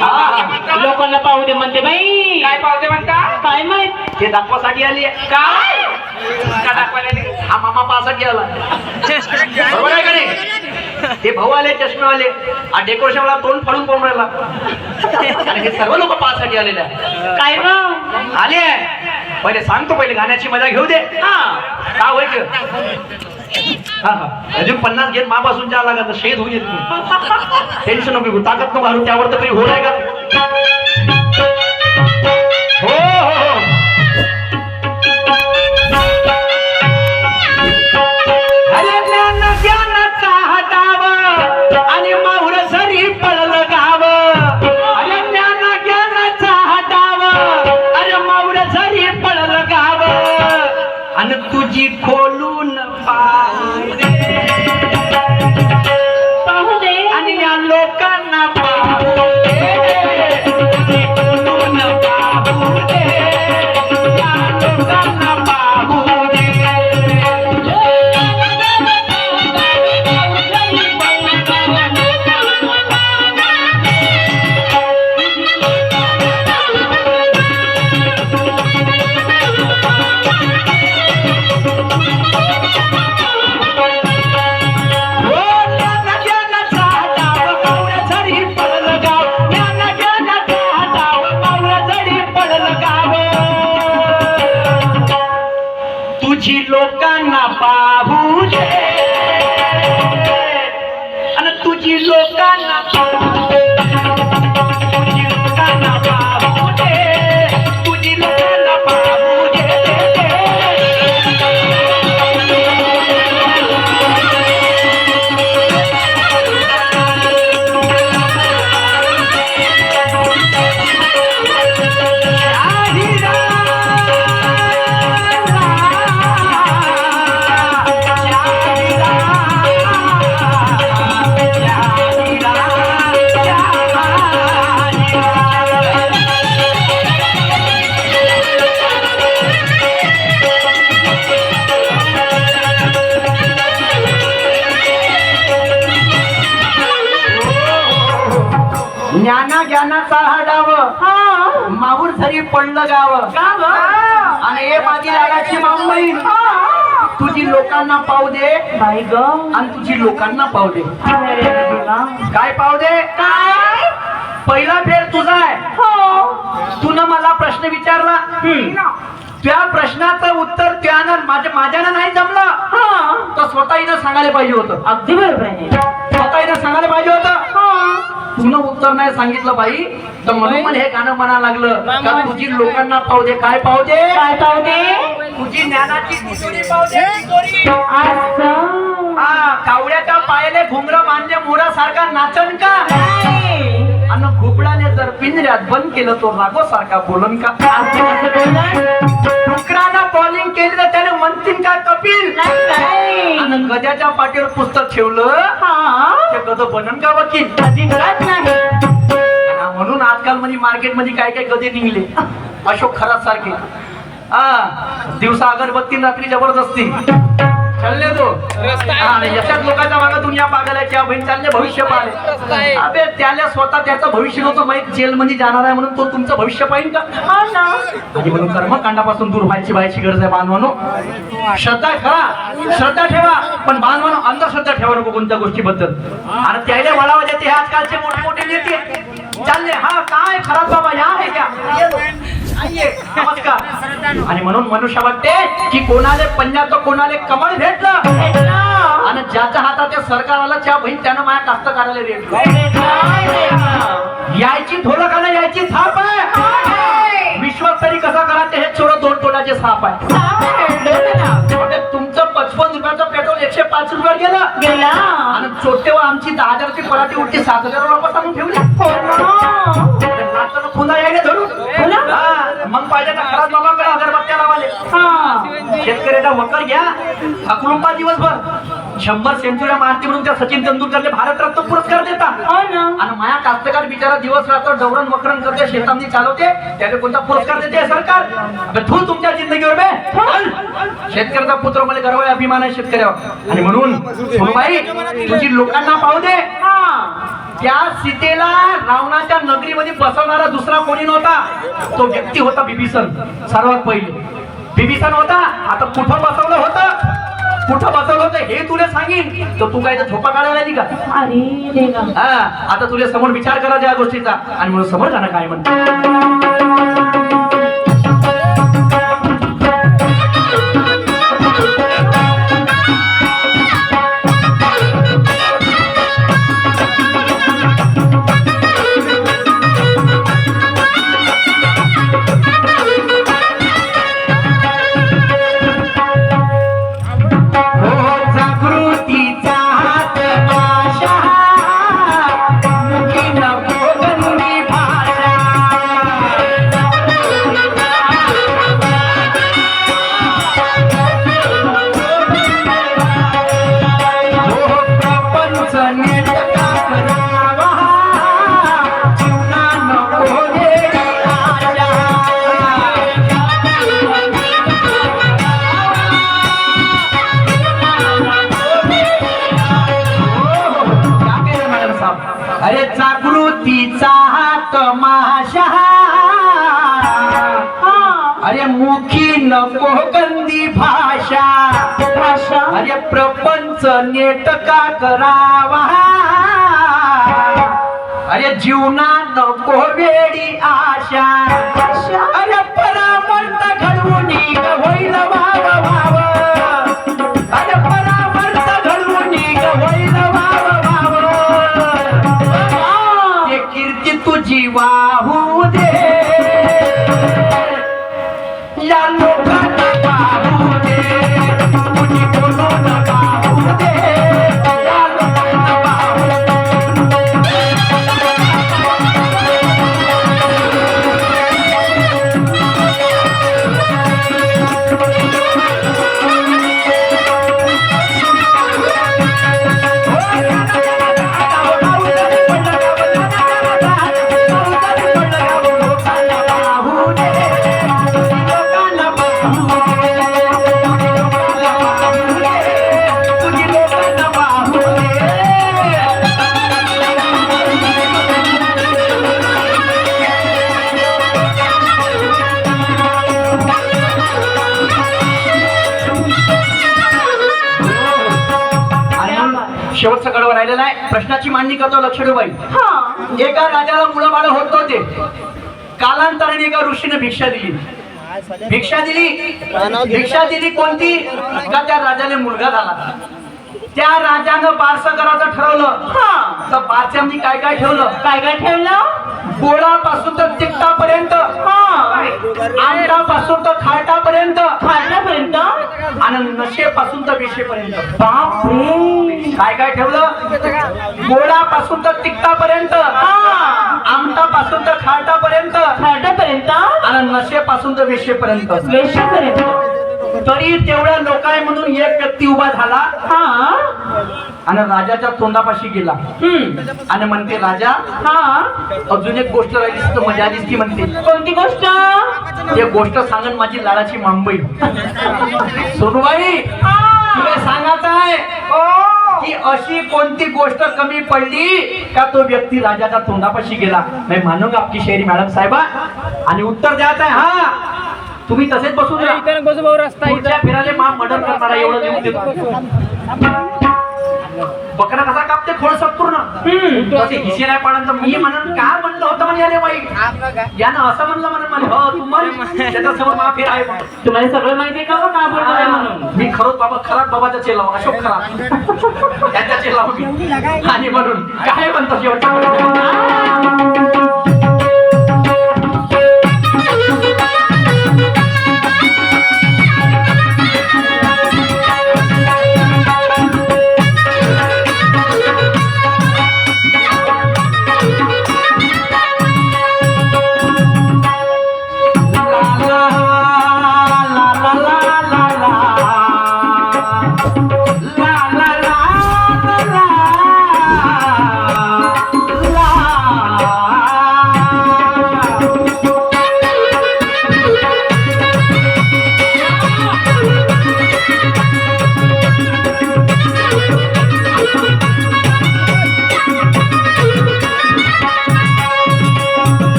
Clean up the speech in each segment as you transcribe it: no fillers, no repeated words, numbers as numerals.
लोकांना पाहू दे म्हणते बाई. काय पावते म्हणता? काय माहित, ते दाखवासाठी आली काय का दाखवायला आली? हा मामा पाहासाठी आला बरोबर आहे का नाही? ते भाऊ आले चष्मेवाले हा डेकोरेशनला तोंड फाडून पाहून राहिला आणि हे सर्व लोक पाहासाठी आलेले आहे. काय मग आले पहिले सांगतो, पहिले गाण्याची मजा घेऊ दे. का होय की? हा हा अजून 50 घेत मापासून जा लागत शेद होऊ येत नाही. टेन्शन नको घेऊ, ताकद नको घालू, त्यावर तर काही होणार आहे का? हो हो हो अरे ज्ञान ज्ञानाचा हाताव आणि माहुर सरी पडलं गाव. अरे ज्ञान ज्ञानाचा हाताव अरे माहुर सरी पडलं गाव. आणि तुझी खोलून पाहू दे आणि या लोकांना पाहू दे. तुझी खोलून पाहू दे, या लोकांना पाहू दे. तुझी लोकांना पाहू दे आणि तुझी लोकांना पाहू दे. तुझी लोकांना पाहू दे, तुझी लोकांना पाहू दे. ज्ञाना ज्ञानाचा हाडाव माहूर झरी पडलं गाव. आणि हे माझी लाडाची माऊबाई, तुझी लोकांना पाहू दे आणि तुझी लोकांना पाहू दे. काय पाहू दे? काय पहिला फेर तुझा आहे. तून मला प्रश्न विचारला, त्या प्रश्नाचं उत्तर त्यानं माझ्यानं नाही जमलं तर स्वतःनं सांगायला पाहिजे होतं. अगदी बरोबर आहे. स्वतःनं सांगायला पाहिजे होतं. तुला उत्तर नाही सांगितलं बाई, तर म्हणून मला हे गाणं म्हणा लागलं का तुझी लोकांना पाहू दे. काय पाहू दे? काय पाहू दे? तुझी ज्ञानाची तिजोरी पाहू दे. तिजोरी. हा कावड्याच्या पायाले घुंगरं बांधले मोरासारखा नाचन का? आणि घुबडाने जर पिंजऱ्यात बंद केलं तो रागो सारखा बोलन का? डुकरानं बॉलिंग केली तर त्याने म्हणतील का कपिल? आणि गजाच्या पाठीवर पुस्तक ठेवलं ते गद बनन का वकील? म्हणून आजकाल मध्ये मार्केट मध्ये काय काय गदे निघले, अशोक खरात सारखे. दिवसा अगरबत्ती, रात्री जबरदस्ती चालले तो. आणि याच्यात लोकांच्या मागे दुनिया पागल आहे. त्या बहीण चालले भविष्य पाहिले. अबे त्याला स्वतः त्याचं भविष्य नव्हतं माहित, जेल मध्ये जाणार आहे म्हणून तो तुमचं भविष्य पाहिजे का? आणि म्हणून कर्मकांडापासून दूर व्हायची गरज आहे. बांधवानो, श्रद्धा खरा, श्रद्धा ठेवा, पण बांधवानो अंधश्रद्धा ठेवा नको कोणत्या गोष्टीबद्दल. आणि त्याला वळावं देते हे आजकालचे मोठे मोठे नेते चालले. हा काय खराब बाबा, या आहे क्या? नमस्कार. आणि म्हणून मनुष्य वाटते की कोणाले पंजाब तर कोणाले कमळ भेटलं आणि ज्याच्या हातात ते सरकार आलं त्या बहीण त्यानं माझ्या कास्तकाराला रेट यायची ढोलकाला यायची थाप आहे. विश्वास तरी कसा करायचे हे चोर 2 तोड्याचे साप आहे. तुमचं 55 रुपयाचं पेट्रोल 105 रुपयावर गेलं आणि चोट्टेवर आमची 10,000ची पराठी उठली 7,000 वापस आणून ठेवली. पुन्हा यायला धरून मग पाहिजे का खराब बाबाकडे अगरबत्त्या लावाले. शेतकऱ्याचा वकर घ्या, अकुलुंबा दिवसभर 100 सेंचुऱ्या मारते म्हणून त्या सचिन तेंडुलकरले भारतरत्न पुरस्कार देतात. आणि माया कास्तकार बिचारा दिवस रात्र डवरण वकरण करते, शेतामध्ये चालवते, त्याला कोणता पुरस्कार देते सरकार? तू तुमच्या जिंदगीवर बे. शेतकऱ्याचा पुत्र मला गर्व आहे, अभिमान आहे शेतकऱ्यावर. आणि म्हणून सोनबाई तुझी लोकांना पाहू दे त्या सीतेला रावणाच्या नगरीमध्ये बसवणारा दुसरा कोणी नव्हता, तो व्यक्ती होता बिभीषण. सर्वात पहिले बिभीषण होता. आता कुठं बसवलं होतं, कुठं बसवलं होतं हे तुला सांगीन तर तू काय तर झोपा काढायला आली का? अरे देवा. हा, आता तुला समोर विचार करायचा या गोष्टीचा आणि म्हणून समोर जाणं काय म्हणतो. अरे जागृतीचा तमाशा, अरे मुखी नको गंदी भाषा, अरे प्रपंच नेटका करावा, अरे जीवना नको वेडी आशा, अरे परामर्थ घडवून होईल वाव वाव, अरे परामर्थ घडवून होईल वाव वाव, ते कीर्ती तुझी वाहू दे या लोकांना पाहू दे, तुझी बोलून पाहू दे या लोकांना पाहू शेवटचा कडवा राहिलेला आहे. प्रश्नाची मांडणी करतो लक्षणबाई. एका राजाला मुलं बाळ होत नव्हते. कालांतराने एका ऋषीने भिक्षा दिली. भिक्षा दिली कोणती का त्या राजाने मुलगा झाला. त्या राजानं बारसं करायचं ठरवलं. तर बारशांनी काय काय ठेवलं, काय काय ठेवलं? गोळापासून तर तिखटापर्यंत, अंडापासून तर खाटापर्यंत, खाण्यापर्यंत आणि नशेपासून तर विषेपर्यंत. बापरे. काय काय ठेवलं, गोळापासून तर तिखटापर्यंत, आमटापासून तर खाटापर्यंत, खाण्यापर्यंत आणि नशेपासून तर विषेपर्यंत. वेशापर्यंत. तरी तेवढ्या लोकाय म्हणून एक व्यक्ती उभा झाला आणि राजाच्या तोंडापाशी गेला आणि म्हणते, राजा अजून एक गोष्ट राहिली तर मजा दिसती म्हणते. कोणती गोष्ट? एक गोष्ट सांगन माझी लाडाची मांबई. सोनूबाई तुला सांगायचं आहे की अशी कोणती गोष्ट कमी पडली का तो व्यक्ती राजाच्या तोंडापाशी गेला. मैं मानूंगा आपकी शेरी मॅडम साहेबा. आणि उत्तर द्यायचं आहे. हा तुम्ही तसेच बसून पुढच्या फिराले मा मर्डर करणारा एवढं लिहून देतो. बकरा कसा कापते खोड संपूर्ण तसे हिशे नाही पाडन. तर मी म्हणून काय म्हणलं होतं म्हणे अरे बाई यानं असं म्हणलं म्हणून मला हो तुम्हाला त्याच्यासमोर मा फिर आहे. तुम्हाला सगळं माहिती आहे का का बोलतोय म्हणून? मी खरोच बाबा खराब बाबाचा चेला अशोक खराब त्याचा चेला मी. आणि म्हणून काय म्हणतो शेवटचा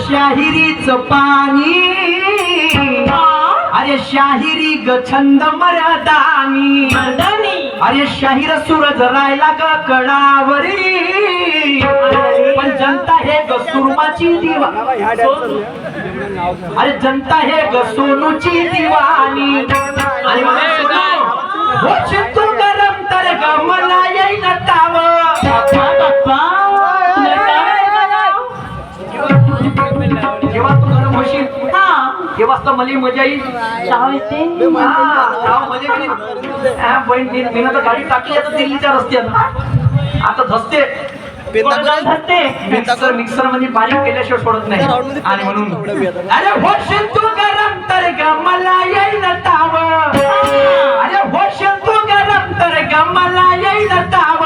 शाहिरीच पाणी अरे शाहिरी ग छंद मर्यादानी मर्दानी अरे शाहीर सूरज रायला ग कडावरी पण जनता हे ग सुरमाची दिवा अरे जनता हे ग सोनूची दिवाणी आणि होशील तू गरम तर ग मला येईल ताव बाप्पा बाप्पा तुला काय जेव्हा तू गरम होशील हा तेव्हाच तर मला मजा येईल चाव येते मी तर गाडी टाकली आता दिल्लीच्या रस्त्यात आता धसते धसते मिक्सर मध्ये बारीक केल्याशिवाय सोडत नाही आणि म्हणून अरे होशील तू गरम तर ग मला येईल ताव अरे होशील तू गरम तर ग मला येईल ताव